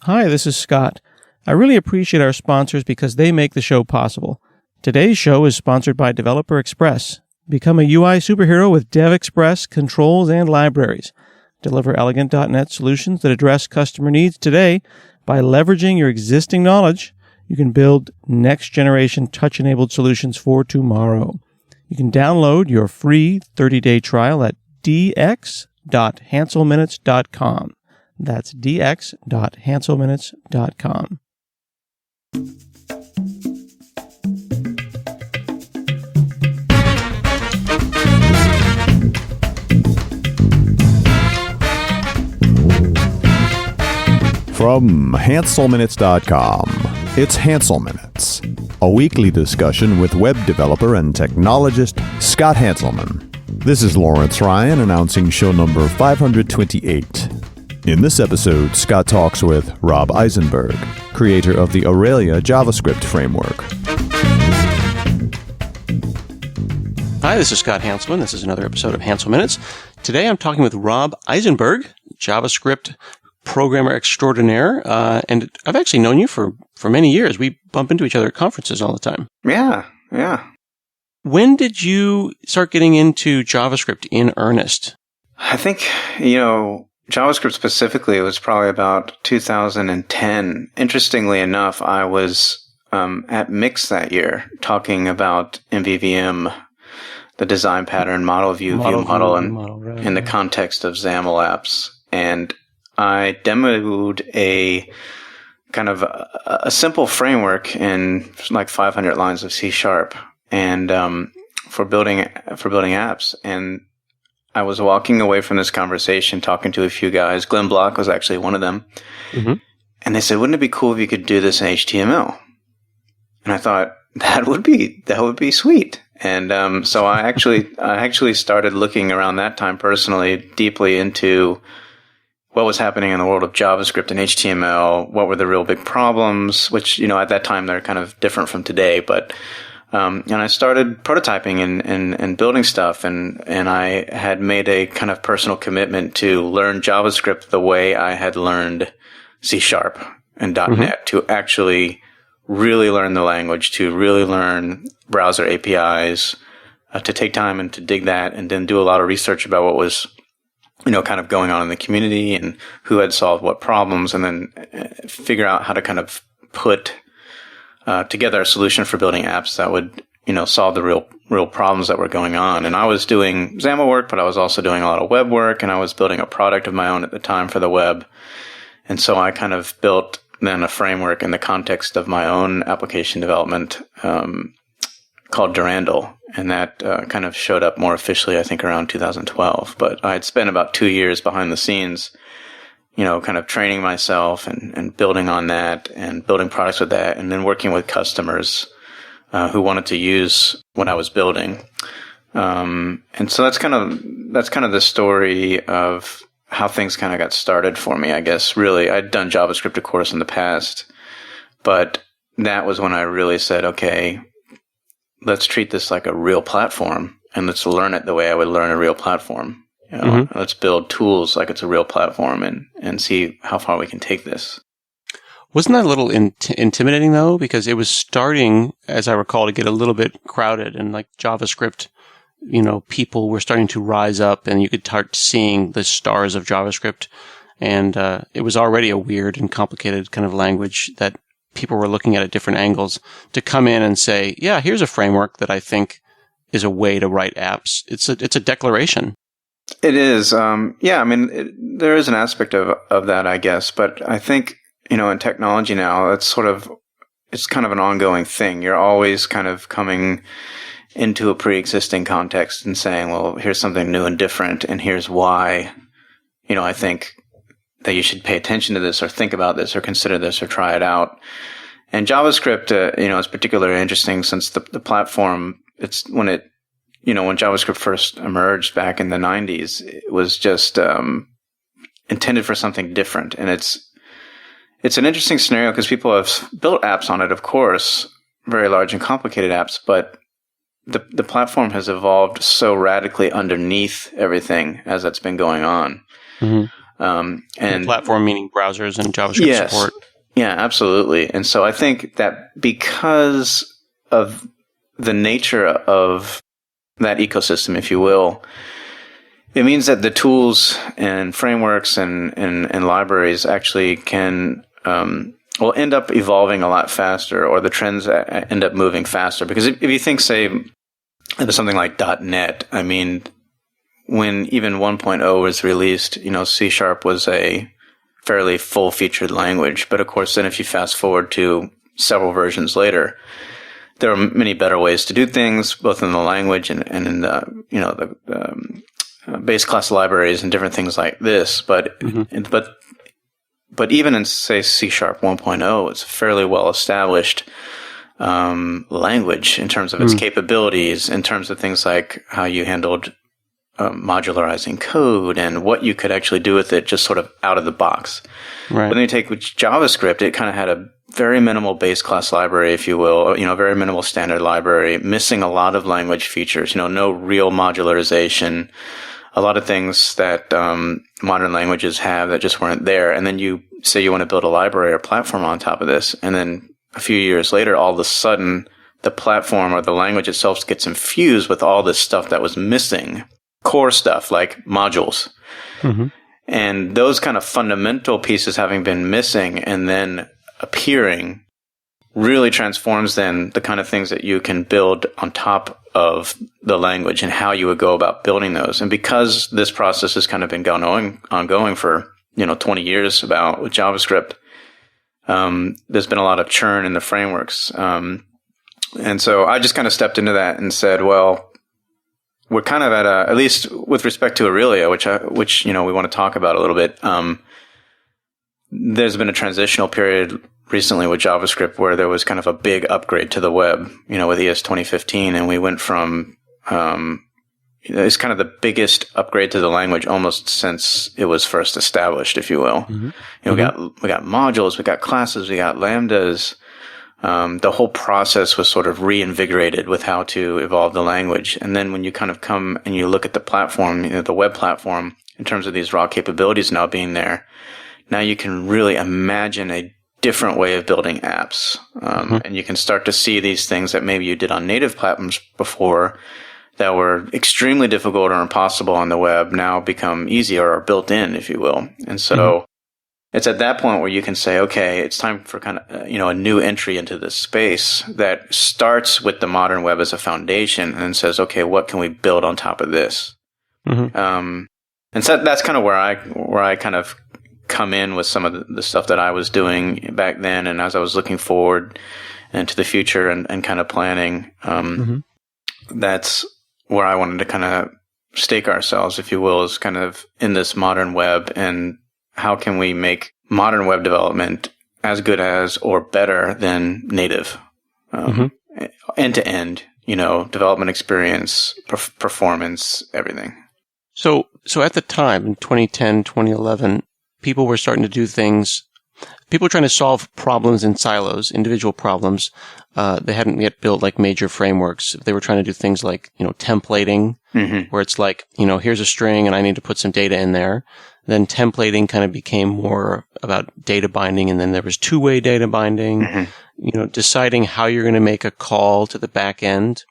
Hi, this is Scott. I really appreciate our sponsors because they make the show possible. Today's show is sponsored by Developer Express. Become a UI superhero with DevExpress controls and libraries. Deliver elegant .NET solutions that address customer needs today by leveraging your existing knowledge. You can build next-generation touch-enabled solutions for tomorrow. You can download your free 30-day trial at dx.hanselminutes.com. That's dx.hanselminutes.com. From hanselminutes.com, it's Hansel Minutes, a weekly discussion with web developer and technologist Scott Hanselman. This is Lawrence Ryan announcing show number 528. In this episode, Scott talks with Rob Eisenberg, creator of the Aurelia JavaScript framework. Hi, this is Scott Hanselman. This is another episode of Hansel Minutes. Today I'm talking with Rob Eisenberg, JavaScript programmer extraordinaire, and I've actually known you for many years. We bump into each other at conferences all the time. Yeah. When did you start getting into JavaScript in earnest? I think, JavaScript specifically, it was probably about 2010. Interestingly enough, I was at Mix that year talking about MVVM, the design pattern, model view, view model, right, in the context of XAML apps. And I demoed a kind of a simple framework in like 500 lines of C# and for building apps. And I was walking away from this conversation talking to a few guys. Glenn Block was actually one of them. Mm-hmm. And they said, "Wouldn't it be cool if you could do this in HTML?" And I thought that would be sweet. And so I actually started looking around that time personally deeply into what was happening in the world of JavaScript and HTML, what were the real big problems, which, at that time they're kind of different from today. But, and I started prototyping and building stuff, and I had made a kind of personal commitment to learn JavaScript the way I had learned C# and .NET, mm-hmm. to actually really learn the language, to really learn browser APIs, to take time and to dig that, and then do a lot of research about what was kind of going on in the community and who had solved what problems, and then figure out how to kind of put together a solution for building apps that would, solve the real problems that were going on. And I was doing XAML work, but I was also doing a lot of web work, and I was building a product of my own at the time for the web. And so I kind of built then a framework in the context of my own application development called Durandal. And that kind of showed up more officially, I think, around 2012. But I had spent about 2 years behind the scenes, kind of training myself and building on that and building products with that, and then working with customers who wanted to use what I was building. And so that's kind of the story of how things kind of got started for me, I guess. Really, I'd done JavaScript, of course, in the past, but that was when I really said, okay, let's treat this like a real platform, and let's learn it the way I would learn a real platform. Mm-hmm. Let's build tools like it's a real platform and see how far we can take this. Wasn't that a little intimidating, though? Because it was starting, as I recall, to get a little bit crowded, and like JavaScript, people were starting to rise up, and you could start seeing the stars of JavaScript. And it was already a weird and complicated kind of language that people were looking at different angles. To come in and say, yeah, here's a framework that I think is a way to write apps. It's a declaration. It is. There is an aspect of that, I guess. But I think, in technology now, it's kind of an ongoing thing. You're always kind of coming into a pre-existing context and saying, well, here's something new and different, and here's why, I think that you should pay attention to this, or think about this, or consider this, or try it out. And JavaScript, is particularly interesting since the platform, when JavaScript first emerged back in the 90s, it was just intended for something different. And it's an interesting scenario because people have built apps on it, of course, very large and complicated apps, but the platform has evolved so radically underneath everything as that's been going on. Mm-hmm. And platform meaning browsers and JavaScript support. Yeah, absolutely. And so I think that because of the nature of that ecosystem, if you will, it means that the tools and frameworks and libraries actually can will end up evolving a lot faster, or the trends end up moving faster. Because if you think, say, of something like .NET, I mean, when even 1.0 was released, C# was a fairly full-featured language. But of course, then if you fast forward to several versions later, there are many better ways to do things, both in the language and in the base class libraries and different things like this. But even in, say, C# 1.0, it's a fairly well-established language in terms of its capabilities, in terms of things like how you handled modularizing code and what you could actually do with it just sort of out of the box. Right. But then you take JavaScript, it kind of had a very minimal base class library, if you will, very minimal standard library, missing a lot of language features, no real modularization, a lot of things that modern languages have that just weren't there. And then you say you want to build a library or platform on top of this, and then a few years later, all of a sudden, the platform or the language itself gets infused with all this stuff that was missing. Core stuff like modules. And those kind of fundamental pieces having been missing and then appearing really transforms then the kind of things that you can build on top of the language and how you would go about building those. And because this process has kind of been ongoing for 20 years about with JavaScript, there's been a lot of churn in the frameworks. And so I just kind of stepped into that and said, well, we're kind of at least with respect to Aurelia, which we want to talk about a little bit. There's been a transitional period recently with JavaScript where there was kind of a big upgrade to the web, with ES 2015, and we went from it's kind of the biggest upgrade to the language almost since it was first established, if you will. We got modules, we got classes, we got lambdas. The whole process was sort of reinvigorated with how to evolve the language. And then when you kind of come and you look at the platform, the web platform, in terms of these raw capabilities now being there, now you can really imagine a different way of building apps. And you can start to see these things that maybe you did on native platforms before that were extremely difficult or impossible on the web now become easier or built in, if you will. And so it's at that point where you can say, okay, it's time for kind of, a new entry into this space that starts with the modern web as a foundation and then says, okay, what can we build on top of this? And so that's kind of where I kind of come in with some of the stuff that I was doing back then. And as I was looking forward into the future and kind of planning, that's where I wanted to kind of stake ourselves, if you will, is kind of in this modern web, and how can we make modern web development as good as or better than native, end to end, development experience, performance, everything. So at the time in 2010, 2011, people were starting to do things. People were trying to solve problems in silos, individual problems. They hadn't yet built like major frameworks. They were trying to do things like, templating, where it's like, here's a string and I need to put some data in there. Then templating kind of became more about data binding, and then there was two-way data binding, deciding how you're going to make a call to the back end.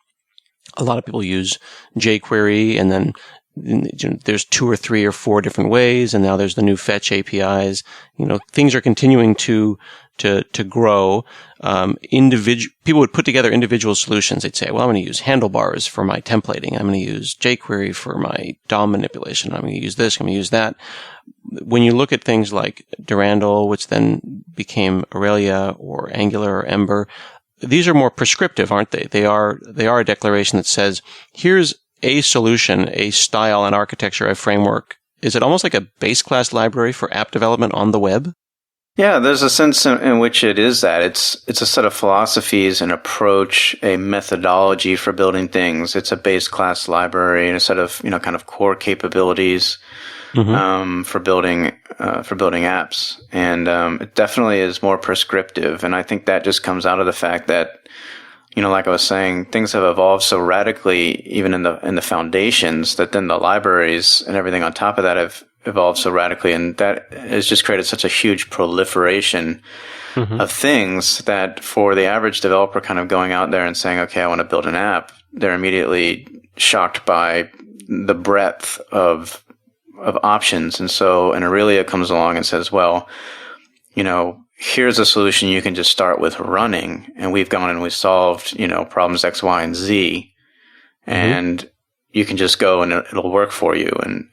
A lot of people use jQuery, and then there's 2 or 3 or 4 different ways, and now there's the new fetch APIs. Things are continuing to grow. People would put together individual solutions. They'd say, well, I'm going to use handlebars for my templating. I'm going to use jQuery for my DOM manipulation. I'm going to use this. I'm going to use that. When you look at things like Durandal, which then became Aurelia or Angular or Ember, these are more prescriptive, aren't they? They are a declaration that says, here's a solution, a style, an architecture, a framework. Is it almost like a base class library for app development on the web? Yeah, there's a sense in which it is that. It's a set of philosophies, an approach, a methodology for building things. It's a base class library and a set of, kind of core capabilities for building apps. And it definitely is more prescriptive. And I think that just comes out of the fact that, like I was saying, things have evolved so radically, even in the foundations, that then the libraries and everything on top of that have evolved so radically, and that has just created such a huge proliferation of things that for the average developer kind of going out there and saying, okay, I want to build an app, they're immediately shocked by the breadth of options. And so, and Aurelia comes along and says, well, here's a solution you can just start with running. And we've gone and we've solved, problems X, Y, and Z. And you can just go and it'll work for you.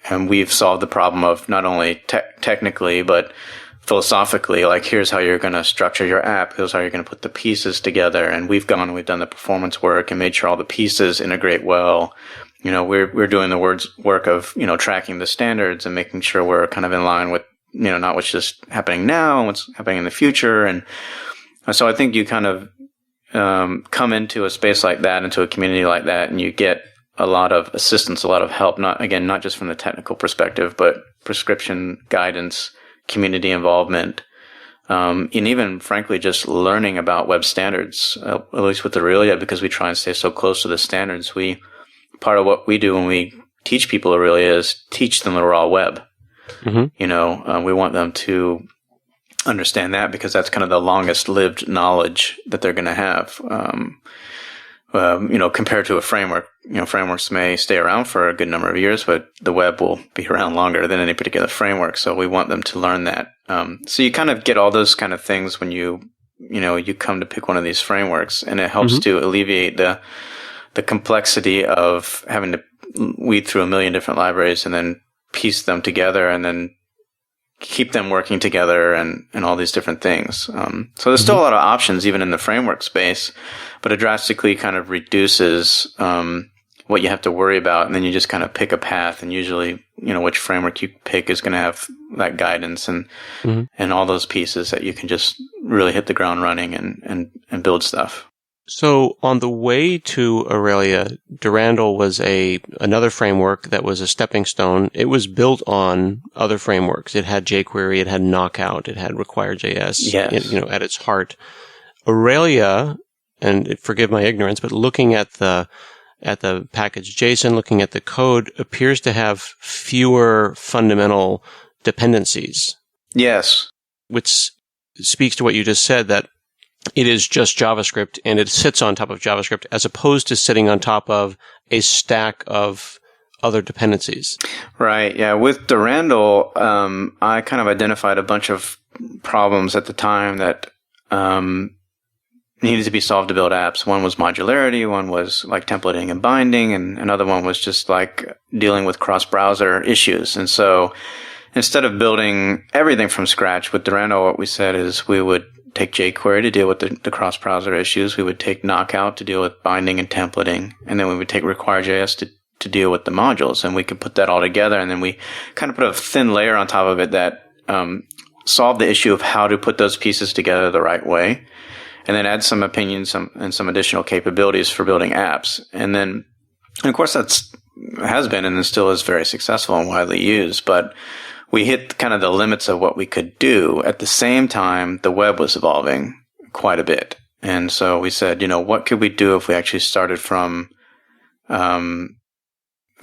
And we've solved the problem of not only technically, but philosophically, like, here's how you're going to structure your app. Here's how you're going to put the pieces together. And we've gone and we've done the performance work and made sure all the pieces integrate well. We're doing the work of, tracking the standards and making sure we're kind of in line with, not what's just happening now and what's happening in the future. And so I think you kind of come into a space like that, into a community like that, and you get a lot of assistance, a lot of help, not just from the technical perspective, but prescription guidance, community involvement, and even frankly, just learning about web standards, at least with Aurelia, because we try and stay so close to the standards. Part of what we do when we teach people Aurelia is teach them the raw web. We want them to understand that because that's kind of the longest lived knowledge that they're going to have. Compared to a framework, frameworks may stay around for a good number of years, but the web will be around longer than any particular framework. So we want them to learn that. So you kind of get all those kind of things when you come to pick one of these frameworks, and it helps to alleviate the complexity of having to weed through a million different libraries and then piece them together and then keep them working together and all these different things. So there's still a lot of options even in the framework space, but it drastically kind of reduces what you have to worry about. And then you just kind of pick a path, and usually, which framework you pick is going to have that guidance and all those pieces that you can just really hit the ground running and build stuff. So on the way to Aurelia, Durandal was another framework that was a stepping stone. It was built on other frameworks. It had jQuery, it had Knockout, it had Require.js, at its heart. Aurelia, and forgive my ignorance, but looking at the package JSON, looking at the code, appears to have fewer fundamental dependencies. Yes. Which speaks to what you just said, that it is just JavaScript and it sits on top of JavaScript as opposed to sitting on top of a stack of other dependencies. Right. Yeah. With Durandal, I kind of identified a bunch of problems at the time that needed to be solved to build apps. One was modularity, one was like templating and binding, and another one was just like dealing with cross-browser issues. And so instead of building everything from scratch with Durandal, what we said is we would take jQuery to deal with the cross-browser issues. We would take Knockout to deal with binding and templating. And then we would take Require.js to deal with the modules. And we could put that all together. And then we kind of put a thin layer on top of it that solved the issue of how to put those pieces together the right way. And then add some opinions and some additional capabilities for building apps. And of course, has been and still is very successful and widely used. But we hit kind of the limits of what we could do. At the same time, the web was evolving quite a bit. And so we said, what could we do if we actually started from the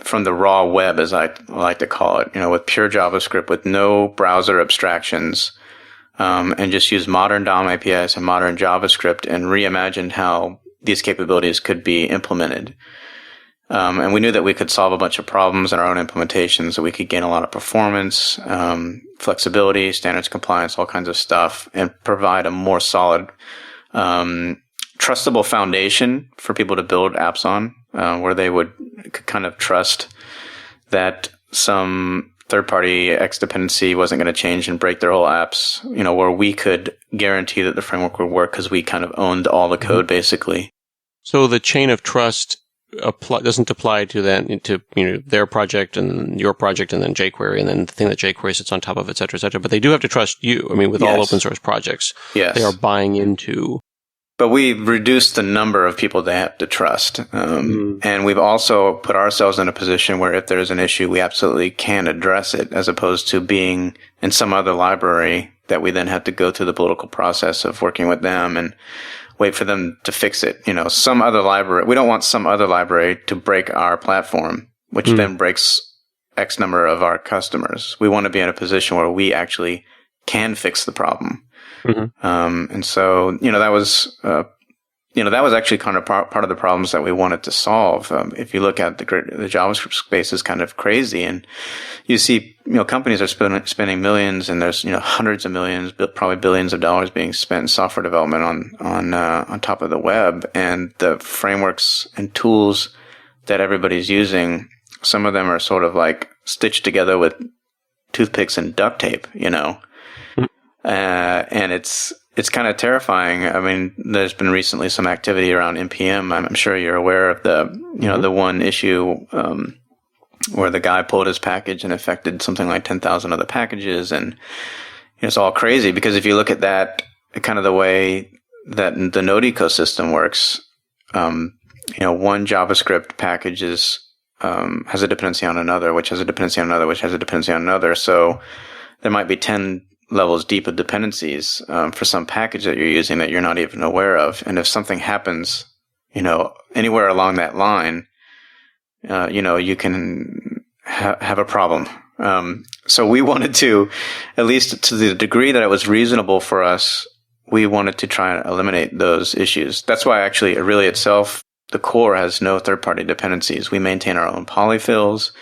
raw web, as I like to call it, with pure JavaScript, with no browser abstractions, and just use modern DOM APIs and modern JavaScript and reimagined how these capabilities could be implemented. And we knew that we could solve a bunch of problems in our own implementations, that we could gain a lot of performance, flexibility, standards compliance, all kinds of stuff, and provide a more solid, trustable foundation for people to build apps on, where they could kind of trust that some third-party X dependency wasn't going to change and break their whole apps, where we could guarantee that the framework would work because we kind of owned all the code, basically. So the chain of trust doesn't apply to that, to their project and your project and then jQuery and then the thing that jQuery sits on top of, et cetera, et cetera. But they do have to trust you. I mean, with all open source projects, they are buying into. But we've reduced the number of people they have to trust. And we've also put ourselves in a position where if there's an issue, we absolutely can address it, as opposed to being in some other library that we then have to go through the political process of working with them and wait for them to fix it. Some other library, we don't want some other library to break our platform, which then breaks X number of our customers. We want to be in a position where we actually can fix the problem. And so, that was, that was actually kind of part of the problems that we wanted to solve. If you look at the JavaScript space is kind of crazy, and you see, companies are spending millions, and there's, hundreds of millions, probably billions of dollars being spent in software development on top of the web, and the frameworks and tools that everybody's using, some of them are sort of like stitched together with toothpicks and duct tape, and it's kind of terrifying. I mean, there's been recently some activity around NPM. I'm sure you're aware of the one issue where the guy pulled his package and affected something like 10,000 other packages, and it's all crazy because if you look at that, kind of the way that the Node ecosystem works, one JavaScript package has a dependency on another, which has a dependency on another, which has a dependency on another. So there might be 10 levels deep of dependencies for some package that you're using that you're not even aware of. And if something happens, anywhere along that line, you can have a problem. So we wanted to, at least to the degree that it was reasonable for us, we wanted to try and eliminate those issues. That's why actually Aurelia itself, the core, has no third-party dependencies. We maintain our own polyfills.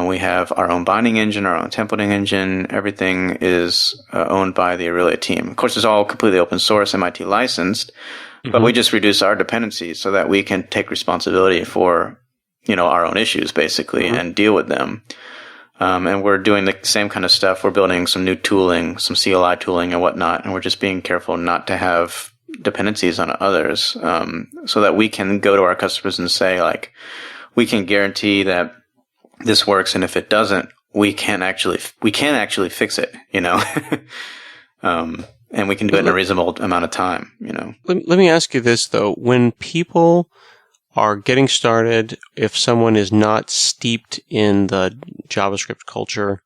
We have our own binding engine, our own templating engine. Everything is owned by the Aurelia team. Of course, it's all completely open source, MIT licensed, but we just reduce our dependencies so that we can take responsibility for, our own issues basically and deal with them. And we're doing the same kind of stuff. We're building some new tooling, some CLI tooling and whatnot, and we're just being careful not to have dependencies on others, so that we can go to our customers and say, like, we can guarantee that this works, and if it doesn't, we can actually fix it, and we can do it in a reasonable amount of time, Let me ask you this though: when people are getting started, if someone is not steeped in the JavaScript culture,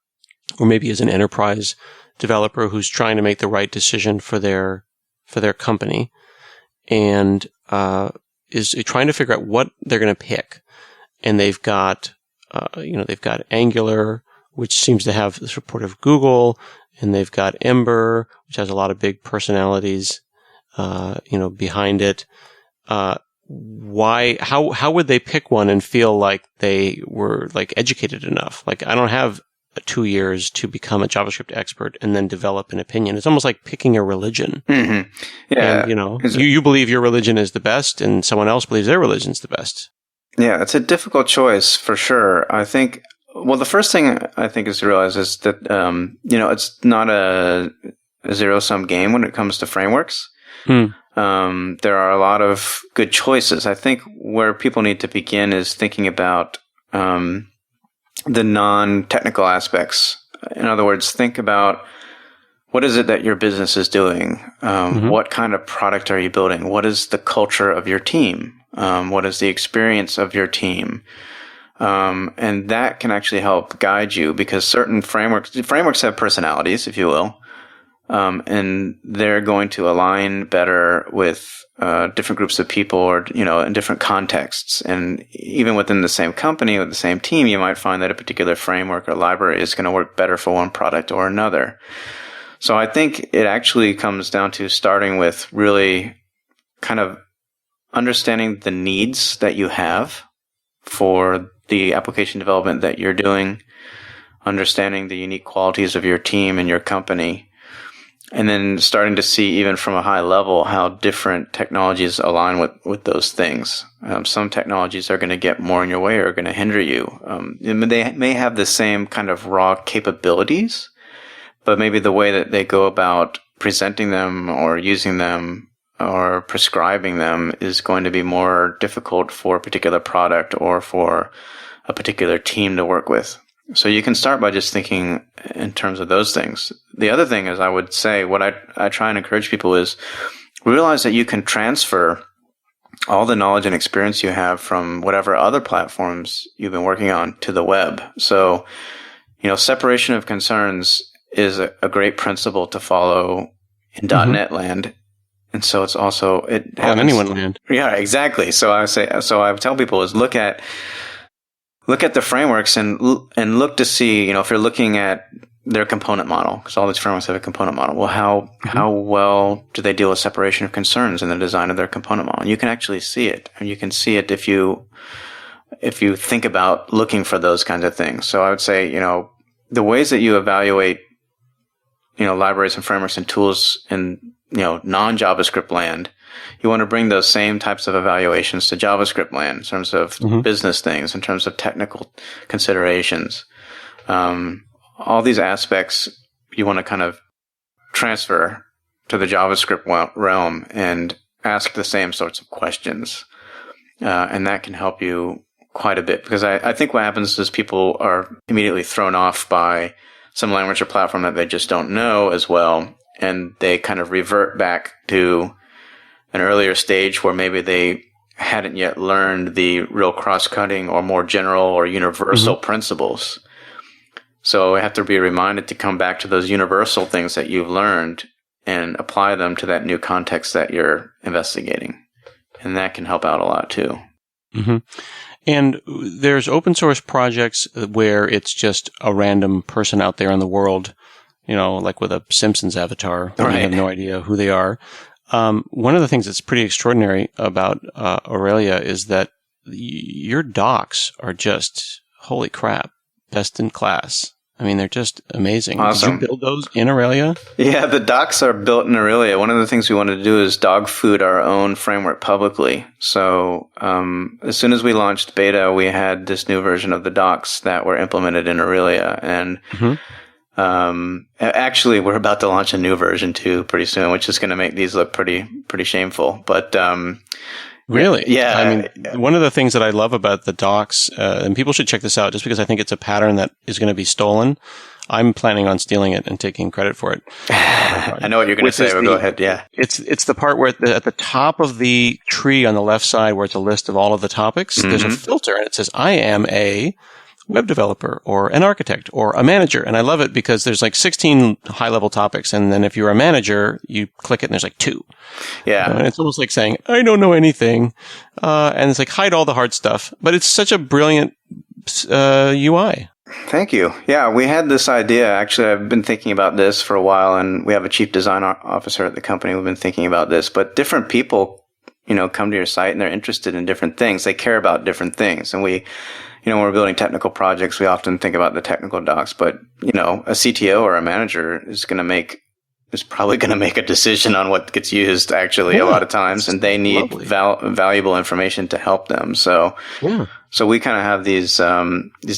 or maybe is an enterprise developer who's trying to make the right decision for their company, and is trying to figure out what they're going to pick, and they've got Angular, which seems to have the support of Google, and they've got Ember, which has a lot of big personalities, behind it. How would they pick one and feel like they were educated enough? I don't have 2 years to become a JavaScript expert and then develop an opinion. It's almost like picking a religion. Mm-hmm. Yeah. And, you believe your religion is the best and someone else believes their religion is the best. Yeah, it's a difficult choice for sure. I think, the first thing I think is to realize is that, it's not a zero-sum game when it comes to frameworks. There are a lot of good choices. I think where people need to begin is thinking about, the non-technical aspects. In other words, think about what is it that your business is doing? What kind of product are you building? What is the culture of your team? What is the experience of your team? And that can actually help guide you because certain frameworks have personalities, if you will. And they're going to align better with different groups of people or, in different contexts. And even within the same company, with the same team, you might find that a particular framework or library is going to work better for one product or another. So I think it actually comes down to starting with really kind of understanding the needs that you have for the application development that you're doing, understanding the unique qualities of your team and your company, and then starting to see even from a high level how different technologies align with those things. Some technologies are going to get more in your way or are going to hinder you. They may have the same kind of raw capabilities, but maybe the way that they go about presenting them or using them or prescribing them is going to be more difficult for a particular product or for a particular team to work with. So you can start by just thinking in terms of those things. The other thing is I would say what I try and encourage people is realize that you can transfer all the knowledge and experience you have from whatever other platforms you've been working on to the web. So, separation of concerns is a great principle to follow in .NET land. And so it's also, it happens, on anyone land. Yeah, exactly. So I tell people is look at look at the frameworks and look to see, if you're looking at their component model, because all these frameworks have a component model. Well, how well do they deal with separation of concerns in the design of their component model? And you can actually see it, and you can see it if you think about looking for those kinds of things. So I would say, the ways that you evaluate, libraries and frameworks and tools in, non-JavaScript land, you want to bring those same types of evaluations to JavaScript land in terms of business things, in terms of technical considerations. All these aspects you want to kind of transfer to the JavaScript realm and ask the same sorts of questions. And that can help you quite a bit, because I think what happens is people are immediately thrown off by some language or platform that they just don't know as well. And they kind of revert back to an earlier stage where maybe they hadn't yet learned the real cross-cutting or more general or universal principles. So I have to be reminded to come back to those universal things that you've learned and apply them to that new context that you're investigating. And that can help out a lot too. Mm-hmm. And there's open source projects where it's just a random person out there in the world, like with a Simpsons avatar. Right. You have no idea who they are. One of the things that's pretty extraordinary about Aurelia is that your docs are just, holy crap, best in class. I mean, they're just amazing. Awesome. Did you build those in Aurelia? Yeah, the docs are built in Aurelia. One of the things we wanted to do is dog food our own framework publicly. So as soon as we launched beta, we had this new version of the docs that were implemented in Aurelia. And actually, we're about to launch a new version too pretty soon, which is going to make these look pretty shameful. But really? Yeah. I mean, one of the things that I love about the docs, and people should check this out just because I think it's a pattern that is going to be stolen. I'm planning on stealing it and taking credit for it. I know what you're going to say, but go ahead. Yeah. It's the part where at the top of the tree on the left side where it's a list of all of the topics, there's a filter and it says, I am a web developer or an architect or a manager. And I love it because there's like 16 high level topics. And then if you're a manager, you click it and there's like 2. Yeah. And it's almost like saying, I don't know anything. And it's like, hide all the hard stuff. But it's such a brilliant UI. Thank you. Yeah, we had this idea. Actually, I've been thinking about this for a while, and we have a chief design officer at the company. We've been thinking about this, but different people, come to your site and they're interested in different things. They care about different things. And we, when we're building technical projects, we often think about the technical docs, but, a CTO or a manager is probably going to make a decision on what gets used actually a lot of times, and they need valuable information to help them. So we kind of have these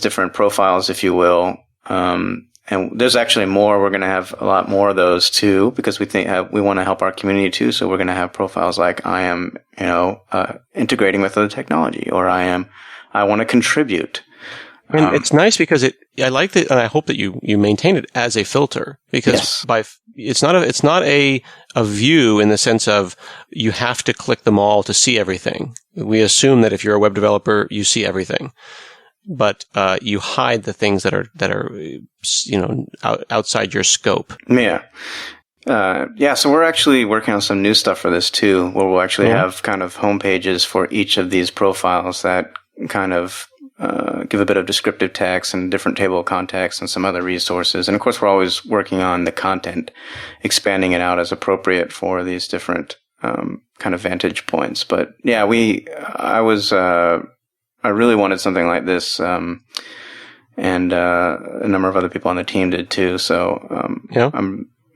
different profiles, if you will. And there's actually more. We're going to have a lot more of those too, because we think we want to help our community too. So we're going to have profiles like I am, integrating with other technology, or I want to contribute. And it's nice because I like that, and I hope that you maintain it as a filter, because it's not a view in the sense of you have to click them all to see everything. We assume that if you're a web developer, you see everything, but you hide the things that are outside your scope. Yeah. So we're actually working on some new stuff for this too, where we'll actually have kind of home pages for each of these profiles that kind of give a bit of descriptive text and different table of context and some other resources. And of course, we're always working on the content, expanding it out as appropriate for these different kind of vantage points. But yeah, I really wanted something like this, and a number of other people on the team did too. So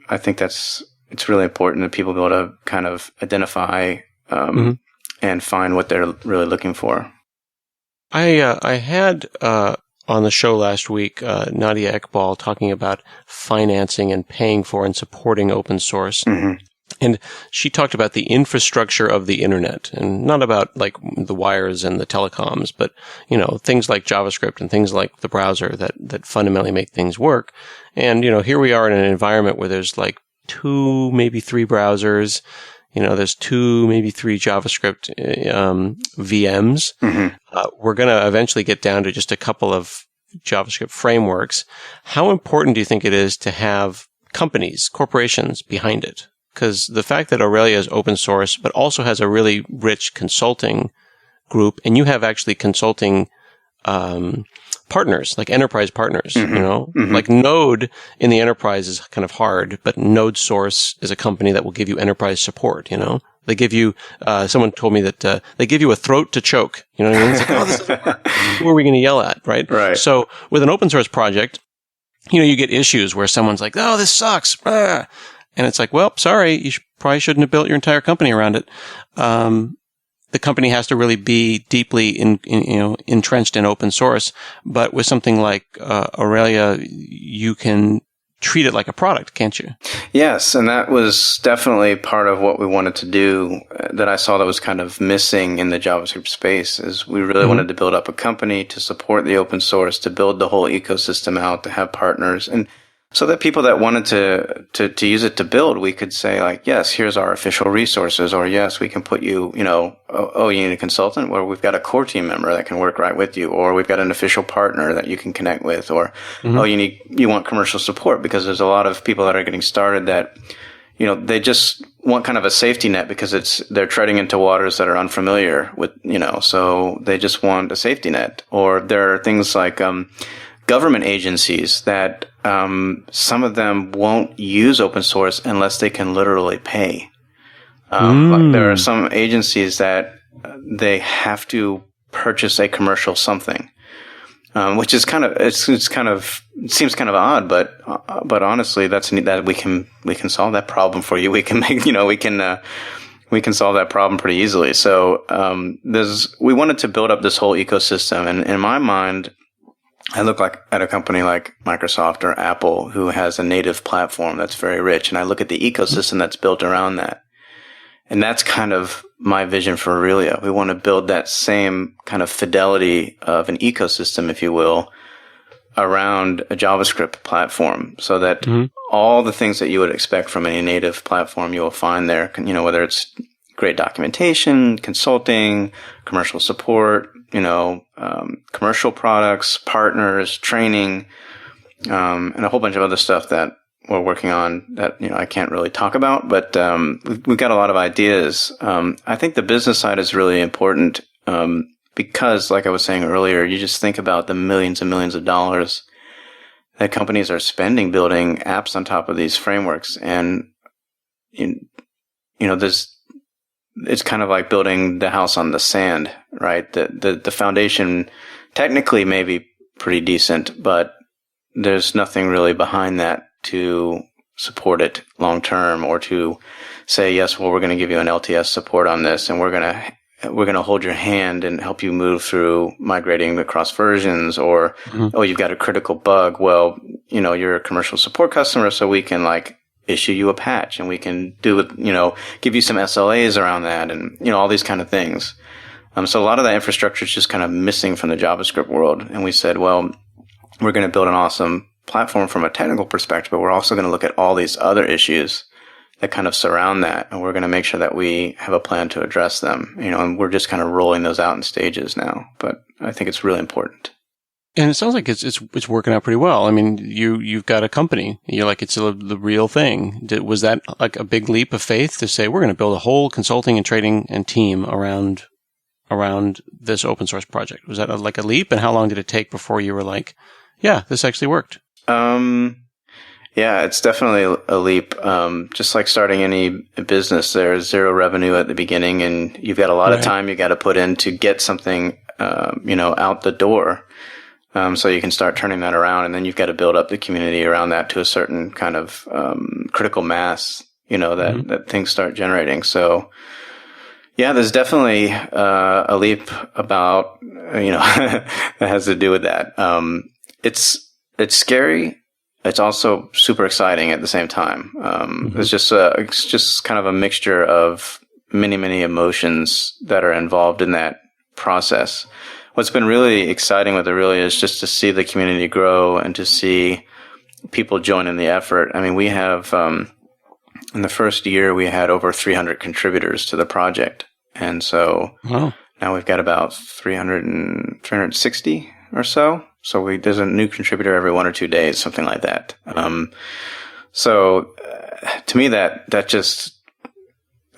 I think it's really important that people be able to kind of identify and find what they're really looking for. I had on the show last week Nadia Ekbal talking about financing and paying for and supporting open source. And she talked about the infrastructure of the internet, and not about like the wires and the telecoms, but things like JavaScript and things like the browser that fundamentally make things work. And here we are in an environment where there's like 2, maybe 3 browsers. There's 2, maybe 3 JavaScript VMs. We're going to eventually get down to just a couple of JavaScript frameworks. How important do you think it is to have companies, corporations behind it? Because the fact that Aurelia is open source, but also has a really rich consulting group, and you have actually consulting partners, like enterprise partners, Mm-hmm. like Node in the enterprise is kind of hard, but Node Source is a company that will give you enterprise support, They give you, someone told me that, they give you a throat to choke. You know what I mean? It's like, this doesn't work. Who are we going to yell at? Right. Right. So with an open source project, you get issues where someone's like, oh, this sucks. Ah. And it's like, well, sorry, you probably shouldn't have built your entire company around it. The company has to really be deeply entrenched in open source. But with something like Aurelia, you can treat it like a product, can't you? Yes, and that was definitely part of what we wanted to do that I saw that was kind of missing in the JavaScript space is we really wanted to build up a company to support the open source, to build the whole ecosystem out, to have partners, and so that people that wanted to use it to build, we could say like, yes, here's our official resources, or yes, we can put you, you need a consultant, well, we've got a core team member that can work right with you, or we've got an official partner that you can connect with, or, you want commercial support, because there's a lot of people that are getting started that, they just want kind of a safety net because they're treading into waters that are unfamiliar with, so they just want a safety net. Or there are things like, government agencies that some of them won't use open source unless they can literally pay. Like there are some agencies that they have to purchase a commercial something, which is it seems kind of odd, but honestly, that we can solve that problem for you. We can make we can solve that problem pretty easily. So we wanted to build up this whole ecosystem, and in my mind, I look at a company like Microsoft or Apple who has a native platform that's very rich, and I look at the ecosystem that's built around that. And that's kind of my vision for Aurelia. We want to build that same kind of fidelity of an ecosystem, if you will, around a JavaScript platform, so that all the things that you would expect from any native platform you will find there, whether it's great documentation, consulting, commercial support, commercial products, partners, training, and a whole bunch of other stuff that we're working on that, I can't really talk about, but we've got a lot of ideas. I think the business side is really important because, like I was saying earlier, you just think about the millions and millions of dollars that companies are spending building apps on top of these frameworks. And, it's kind of like building the house on the sand, right? The foundation technically may be pretty decent, but there's nothing really behind that to support it long term, or to say, yes, well, we're going to give you an LTS support on this, and we're going to hold your hand and help you move through migrating across versions, or, oh, you've got a critical bug. Well, you're a commercial support customer, so we can issue you a patch, and we can give you some SLAs around that, and, all these kind of things. So a lot of that infrastructure is just kind of missing from the JavaScript world. And we said, well, we're going to build an awesome platform from a technical perspective, but we're also going to look at all these other issues that kind of surround that. And we're going to make sure that we have a plan to address them, and we're just kind of rolling those out in stages now. But I think it's really important. And it sounds like it's working out pretty well. I mean, you've got a company. You're like, it's the real thing. Was that like a big leap of faith to say, we're going to build a whole consulting and trading and team around this open source project? Was that like a leap? And how long did it take before you were like, yeah, this actually worked? Yeah, it's definitely a leap. Just like starting any business, there's zero revenue at the beginning, and you've got a lot of time you got to put in to get something, out the door. So you can start turning that around, and then you've got to build up the community around that to a certain kind of critical mass, that things start generating. So, yeah, there's definitely a leap about, that has to do with that. It's scary. It's also super exciting at the same time. It's just kind of a mixture of many, many emotions that are involved in that process. What's been really exciting with Aurelia is just to see the community grow and to see people join in the effort. I mean, we have, in the first year, we had over 300 contributors to the project. And so now we've got about 360 or so. So there's a new contributor every 1 or 2 days, something like that. So to me, that just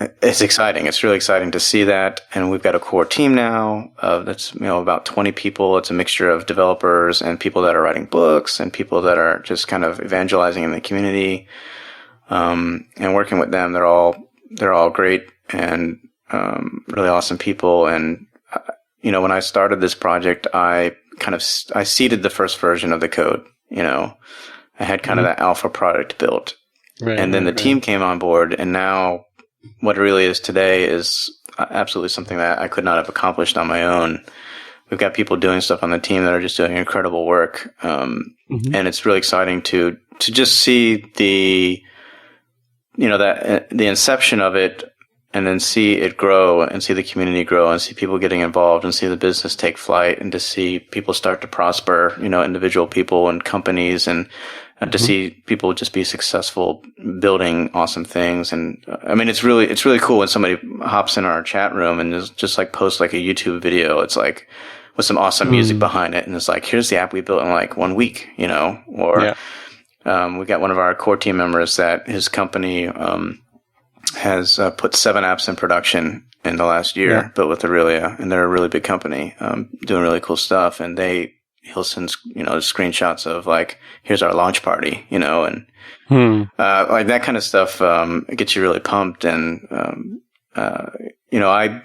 it's exciting. It's really exciting to see that. And we've got a core team now that's, about 20 people. It's a mixture of developers and people that are writing books and people that are just kind of evangelizing in the community, and working with them. They're all great and really awesome people. And when I started this project, I seeded the first version of the code. I had kind of that alpha product built, and then the team came on board, and now what it really is today is absolutely something that I could not have accomplished on my own. We've got people doing stuff on the team that are just doing incredible work, and it's really exciting to just see the inception of it, and then see it grow, and see the community grow, and see people getting involved, and see the business take flight, and to see people start to prosper, individual people and companies, and to see people just be successful building awesome things. And I mean, it's really cool when somebody hops in our chat room and just like posts like a YouTube video. It's like with some awesome music behind it, and it's like, here's the app we built in like 1 week, or we got one of our core team members that his company has put 7 apps in production in the last year, built with Aurelia, and they're a really big company, doing really cool stuff. And he'll send, screenshots of like, here's our launch party, and like that kind of stuff gets you really pumped. And I'm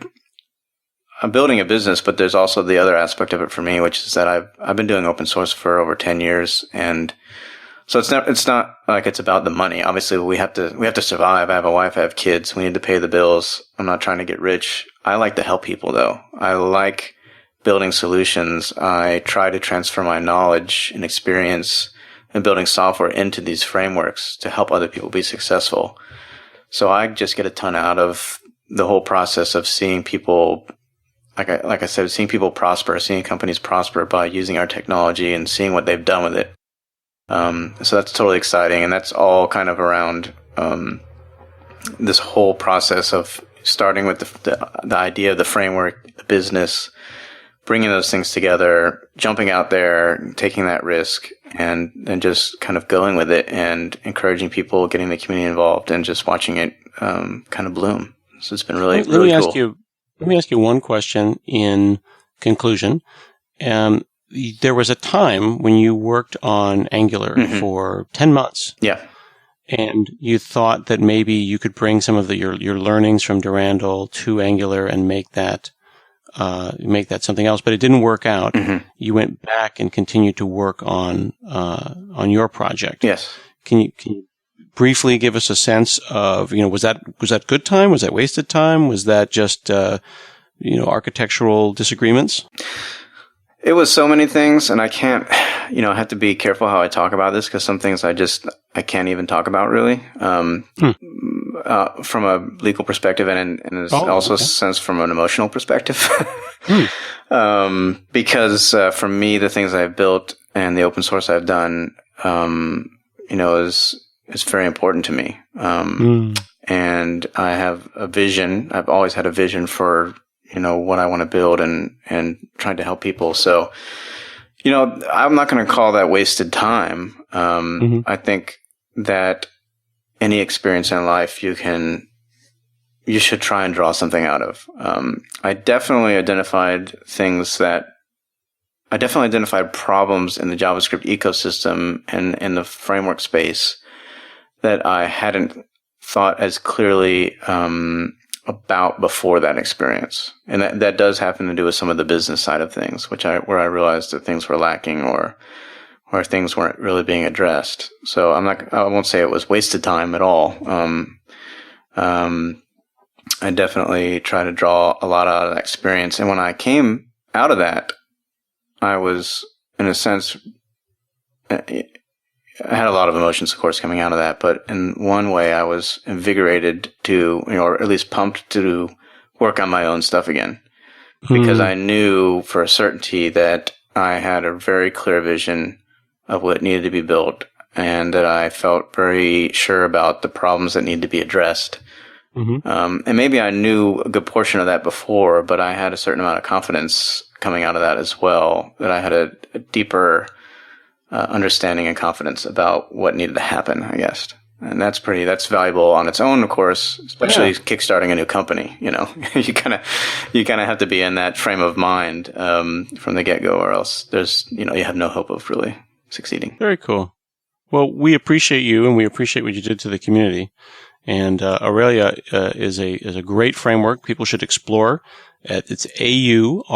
building a business, but there's also the other aspect of it for me, which is that I've been doing open source for over 10 years, and so it's not like it's about the money. Obviously, we have to survive. I have a wife, I have kids. We need to pay the bills. I'm not trying to get rich. I like to help people, though. I like building solutions. I try to transfer my knowledge and experience in building software into these frameworks to help other people be successful. So I just get a ton out of the whole process of seeing people, like I said, seeing people prosper, seeing companies prosper by using our technology and seeing what they've done with it. So that's totally exciting, and that's all kind of around this whole process of starting with the idea of the framework, the business, bringing those things together, jumping out there, taking that risk, and then just kind of going with it and encouraging people, getting the community involved, and just watching it kind of bloom. So it's been really cool. Let me ask you one question in conclusion. There was a time when you worked on Angular for 10 months. Yeah. And you thought that maybe you could bring some of your learnings from Durandal to Angular and make that something else, but it didn't work out. You went back and continued to work on your project. Yes. Can you briefly give us a sense of, was that good time? Was that wasted time? Was that just, architectural disagreements? It was so many things, and I can't, I have to be careful how I talk about this, because some things I can't even talk about really, from a legal perspective, and also a sense from an emotional perspective. Because for me, the things I've built and the open source I've done, is very important to me. And I have a vision. I've always had a vision for what I want to build and trying to help people. So, I'm not going to call that wasted time. I think that any experience in life you should try and draw something out of. I definitely identified problems in the JavaScript ecosystem and in the framework space that I hadn't thought as clearly, about before that experience. And that does happen to do with some of the business side of things, where I realized that things were lacking or things weren't really being addressed. So I won't say it was wasted time at all. I definitely try to draw a lot out of that experience. And when I came out of that, I was, in a sense, I had a lot of emotions, of course, coming out of that, but in one way I was invigorated to, or at least pumped to work on my own stuff again, because I knew for a certainty that I had a very clear vision of what needed to be built, and that I felt very sure about the problems that needed to be addressed. And maybe I knew a good portion of that before, but I had a certain amount of confidence coming out of that as well, that I had a deeper understanding and confidence about what needed to happen, I guess. And that's valuable on its own, of course, especially kickstarting a new company. You know, you kind of have to be in that frame of mind from the get-go, or else you have no hope of really succeeding. Very cool. Well, we appreciate you, and we appreciate what you did to the community. And Aurelia is a great framework people should explore. It's aurelia.io.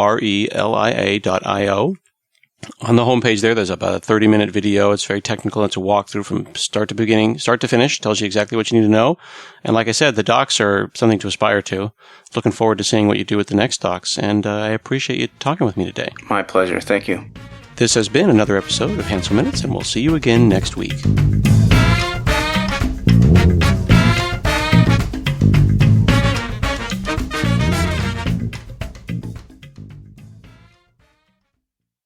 On the homepage there's about a 30-minute video. It's very technical. It's a walkthrough from start to finish. Tells you exactly what you need to know. And like I said, the docs are something to aspire to. Looking forward to seeing what you do with the next docs. And I appreciate you talking with me today. My pleasure. Thank you. This has been another episode of Hansel Minutes, and we'll see you again next week.